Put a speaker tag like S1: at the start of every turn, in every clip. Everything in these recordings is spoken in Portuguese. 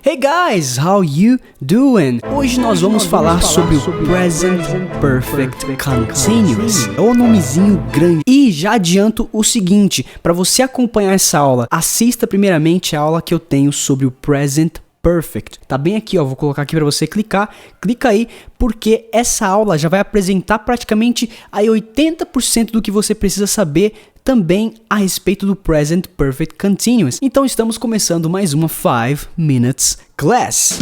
S1: Hey guys, how you doing? Hoje nós vamos falar sobre o Present Perfect Continuous. É o nomezinho grande. E já adianto o seguinte, para você acompanhar essa aula, assista primeiramente a aula que eu tenho sobre o Present Perfect. Tá bem aqui, ó, vou colocar aqui para você clicar. Clica aí, porque essa aula já vai apresentar praticamente aí 80% do que você precisa saber também a respeito do Present Perfect Continuous. Então estamos começando mais uma 5 Minutes Class.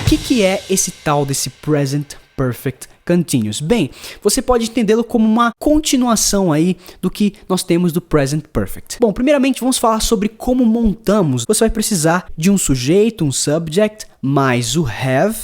S1: O que é esse tal desse Present Perfect Continuous? Bem, você pode entendê-lo como uma continuação aí do que nós temos do Present Perfect. Bom, primeiramente vamos falar sobre como montamos. Você vai precisar de um sujeito, um subject, mais o have,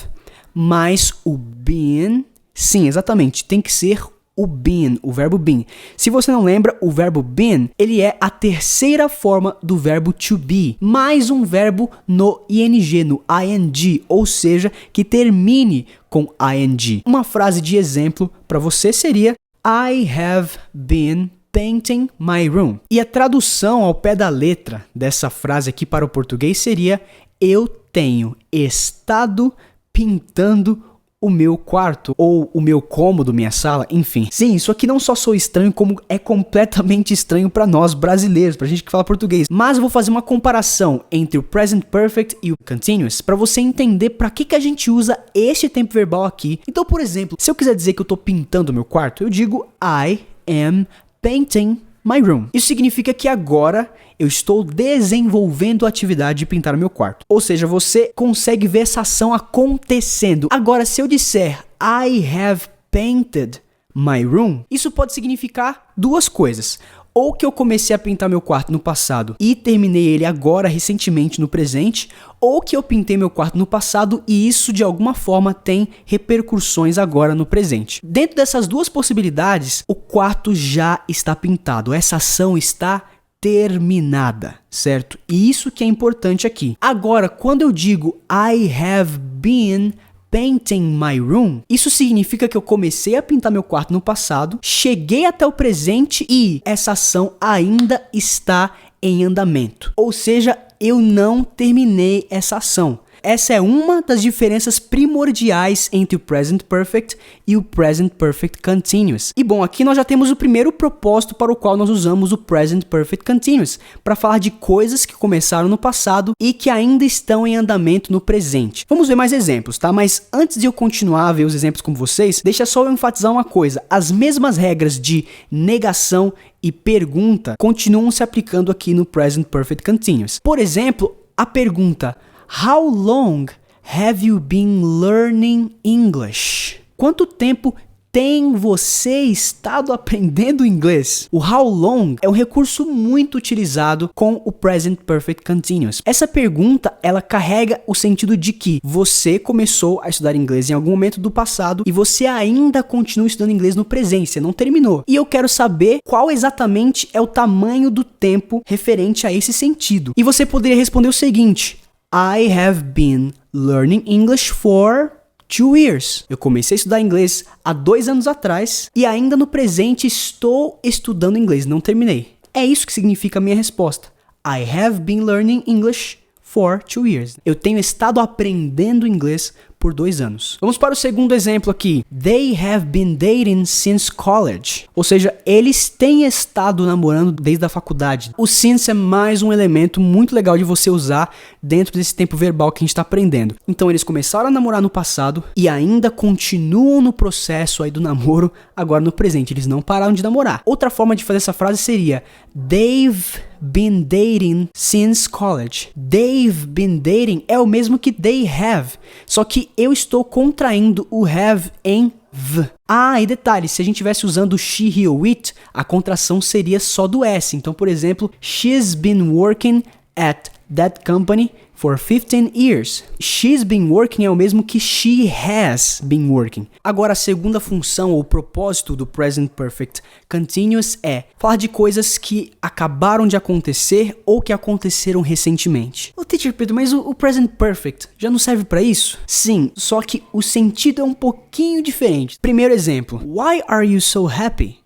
S1: mais o been. Sim, exatamente, tem que ser o been, o verbo been. Se você não lembra, o verbo been, ele é a terceira forma do verbo to be, mais um verbo no ing, no ing, ou seja, que termine com ing. Uma frase de exemplo para você seria I have been painting my room. E a tradução ao pé da letra dessa frase aqui para o português seria eu tenho estado pintando o meu quarto, ou o meu cômodo, minha sala, enfim. Sim, isso aqui não só soa estranho, como é completamente estranho para nós brasileiros, pra gente que fala português. Mas eu vou fazer uma comparação entre o Present Perfect e o Continuous, para você entender para que a gente usa este tempo verbal aqui. Então, por exemplo, se eu quiser dizer que eu tô pintando o meu quarto, eu digo I am painting my room. Isso significa que agora eu estou desenvolvendo a atividade de pintar o meu quarto. Ou seja, você consegue ver essa ação acontecendo. Agora, se eu disser I have painted my room, isso pode significar duas coisas. Ou que eu comecei a pintar meu quarto no passado e terminei ele agora, recentemente, no presente, ou que eu pintei meu quarto no passado e isso, de alguma forma, tem repercussões agora no presente. Dentro dessas duas possibilidades, o quarto já está pintado, essa ação está terminada, certo? E isso que é importante aqui. Agora, quando eu digo I have been painting my room, isso significa que eu comecei a pintar meu quarto no passado, cheguei até o presente e essa ação ainda está em andamento. Ou seja, eu não terminei essa ação. Essa é uma das diferenças primordiais entre o Present Perfect e o Present Perfect Continuous. E bom, aqui nós já temos o primeiro propósito para o qual nós usamos o Present Perfect Continuous, para falar de coisas que começaram no passado e que ainda estão em andamento no presente. Vamos ver mais exemplos, tá? Mas antes de eu continuar a ver os exemplos com vocês, deixa só eu enfatizar uma coisa. As mesmas regras de negação e pergunta continuam se aplicando aqui no Present Perfect Continuous. Por exemplo, a pergunta How long have you been learning English? Quanto tempo tem você estado aprendendo inglês? O how long é um recurso muito utilizado com o Present Perfect Continuous. Essa pergunta, ela carrega o sentido de que você começou a estudar inglês em algum momento do passado e você ainda continua estudando inglês no presente, você não terminou. E eu quero saber qual exatamente é o tamanho do tempo referente a esse sentido. E você poderia responder o seguinte: I have been learning English for 2 years. Eu comecei a estudar inglês há 2 anos atrás e ainda no presente estou estudando inglês, não terminei. É isso que significa a minha resposta. I have been learning English for 2 years. Eu tenho estado aprendendo inglês por 2 anos. Vamos para o segundo exemplo aqui. They have been dating since college. Ou seja, eles têm estado namorando desde a faculdade. O since é mais um elemento muito legal de você usar dentro desse tempo verbal que a gente está aprendendo. Então, eles começaram a namorar no passado e ainda continuam no processo aí do namoro agora no presente. Eles não pararam de namorar. Outra forma de fazer essa frase seria They've been dating since college. They've been dating é o mesmo que they have, só que eu estou contraindo o have em v. Ah, e detalhe, se a gente estivesse usando she, he ou it, a contração seria só do S. Então, por exemplo, she's been working at that company for 15 years. She's been working é o mesmo que she has been working. Agora, a segunda função ou propósito do Present Perfect Continuous é falar de coisas que acabaram de acontecer ou que aconteceram recentemente. Ô, Teacher Pedro, mas o Present Perfect já não serve para isso? Sim, só que o sentido é um pouquinho diferente. Primeiro exemplo. Why are you so happy?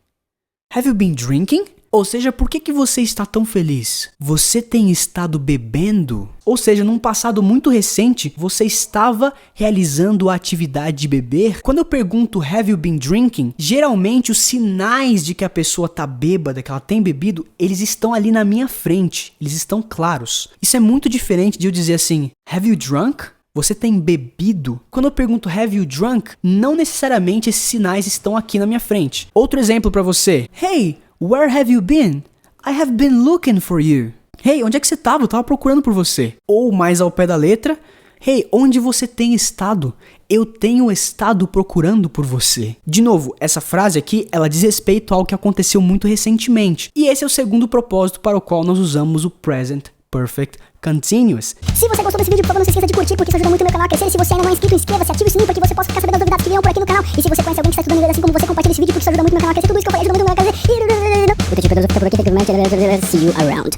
S1: Have you been drinking? Ou seja, por que você está tão feliz? Você tem estado bebendo? Ou seja, num passado muito recente, você estava realizando a atividade de beber? Quando eu pergunto have you been drinking, geralmente os sinais de que a pessoa tá bêbada, que ela tem bebido, eles estão ali na minha frente, eles estão claros. Isso é muito diferente de eu dizer assim, have you drunk? Você tem bebido? Quando eu pergunto have you drunk, não necessariamente esses sinais estão aqui na minha frente. Outro exemplo pra você. Hey, where have you been? I have been looking for you. Hey, onde é que você estava? Eu tava procurando por você. Ou mais ao pé da letra. Hey, onde você tem estado? Eu tenho estado procurando por você. De novo, essa frase aqui, ela diz respeito ao que aconteceu muito recentemente. E esse é o segundo propósito para o qual nós usamos o Present Perfect Continuous.
S2: Se você gostou desse vídeo, por favor, não se esqueça de curtir, porque isso ajuda muito o meu canal a crescer. E se você ainda não é inscrito, inscreva-se, ative o sininho para que você possa ficar sabendo das novidades que virão por aqui no canal. E se você conhece alguém que está estudando inglês assim como você, compartilhe esse vídeo, porque isso ajuda muito o meu canal a crescer. Tudo isso que eu falei ajuda muito o meu canal a crescer. O Detetive Pedroso fica por aqui. Thank you very much. See you around.